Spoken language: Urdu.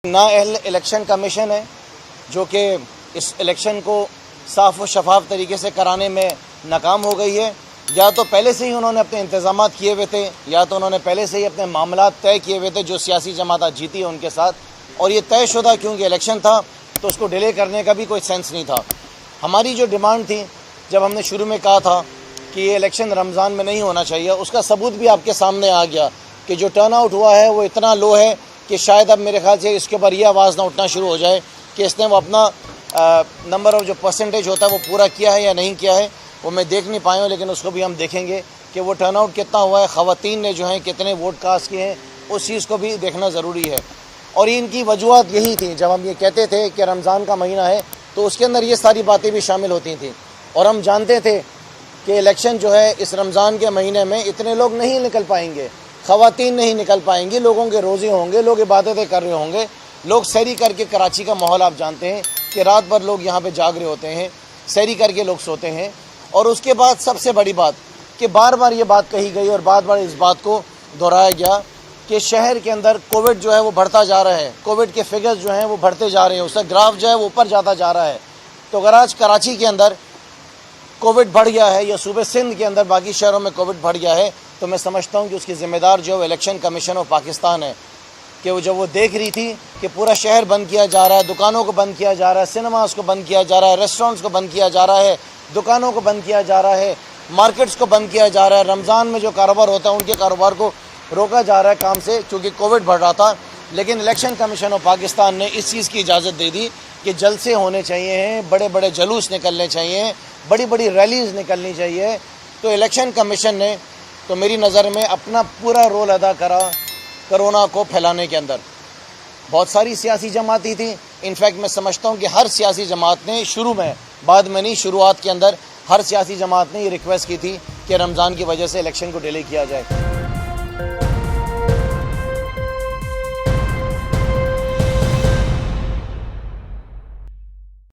نااہل الیکشن کمیشن ہے جو کہ اس الیکشن کو صاف و شفاف طریقے سے کرانے میں ناکام ہو گئی ہے۔ یا تو پہلے سے ہی انہوں نے اپنے انتظامات کیے ہوئے تھے، یا تو انہوں نے پہلے سے ہی اپنے معاملات طے کیے ہوئے تھے جو سیاسی جماعت جیتی ہے ان کے ساتھ، اور یہ طے شدہ کیونکہ الیکشن تھا تو اس کو ڈیلے کرنے کا بھی کوئی سینس نہیں تھا۔ ہماری جو ڈیمانڈ تھی، جب ہم نے شروع میں کہا تھا کہ یہ الیکشن رمضان میں نہیں ہونا چاہیے، اس کا ثبوت بھی آپ کے سامنے آ گیا کہ جو ٹرن آؤٹ ہوا ہے وہ اتنا لو ہے کہ شاید اب میرے خیال سے اس کے اوپر یہ آواز نہ اٹھنا شروع ہو جائے کہ اس نے وہ اپنا نمبر آف جو پرسنٹیج ہوتا ہے وہ پورا کیا ہے یا نہیں کیا ہے، وہ میں دیکھ نہیں پایا ہوں، لیکن اس کو بھی ہم دیکھیں گے کہ وہ ٹرن آؤٹ کتنا ہوا ہے، خواتین نے جو ہیں کتنے ووٹ کاسٹ کیے ہیں، اس چیز کو بھی دیکھنا ضروری ہے۔ اور ان کی وجوہات یہی تھیں، جب ہم یہ کہتے تھے کہ رمضان کا مہینہ ہے تو اس کے اندر یہ ساری باتیں بھی شامل ہوتی تھیں، اور ہم جانتے تھے کہ الیکشن جو ہے اس رمضان کے مہینے میں اتنے لوگ نہیں نکل پائیں گے، خواتین نہیں نکل پائیں گی، لوگوں کے روزے ہوں گے، لوگ عبادتیں کر رہے ہوں گے، لوگ سحری کر کے، کراچی کا ماحول آپ جانتے ہیں کہ رات بھر لوگ یہاں پہ جاگ رہے ہوتے ہیں، سحری کر کے لوگ سوتے ہیں۔ اور اس کے بعد سب سے بڑی بات کہ بار بار یہ بات کہی گئی اور بار بار اس بات کو دہرایا گیا کہ شہر کے اندر کووڈ جو ہے وہ بڑھتا جا رہا ہے، کووڈ کے فگرز جو ہیں وہ بڑھتے جا رہے ہیں، اس کا گراف جو ہے وہ اوپر جاتا جا رہا ہے۔ تو اگر آج کراچی کے اندر کووڈ بڑھ گیا ہے یا صوبے سندھ کے اندر باقی شہروں میں کووڈ بڑھ گیا ہے تو میں سمجھتا ہوں کہ اس کی ذمہ دار جو ہے الیکشن کمیشن آف پاکستان ہے، کہ وہ جب وہ دیکھ رہی تھی کہ پورا شہر بند کیا جا رہا ہے، دکانوں کو بند کیا جا رہا ہے، سنیماز کو بند کیا جا رہا ہے، ریسٹورنٹس کو بند کیا جا رہا ہے، دکانوں کو بند کیا جا رہا ہے، مارکیٹس کو بند کیا جا رہا ہے، رمضان میں جو کاروبار ہوتا ہے ان کے کاروبار کو روکا جا رہا ہے کام سے کیونکہ کووڈ بڑھ رہا تھا، لیکن الیکشن کمیشن آف پاکستان نے اس چیز کی اجازت دے دی کہ جلسے ہونے چاہیے ہیں، بڑے بڑے جلوس نکلنے چاہیے، بڑی بڑی ریلیز نکلنی چاہیے۔ تو الیکشن کمیشن نے تو میری نظر میں اپنا پورا رول ادا کرا کرونا کو پھیلانے کے اندر۔ بہت ساری سیاسی جماعتیں تھیں، انفیکٹ میں سمجھتا ہوں کہ ہر سیاسی جماعت نے شروع میں، بعد میں نہیں، شروعات کے اندر ہر سیاسی جماعت نے یہ ریکویسٹ کی تھی کہ رمضان کی وجہ سے الیکشن کو ڈیلے کیا جائے۔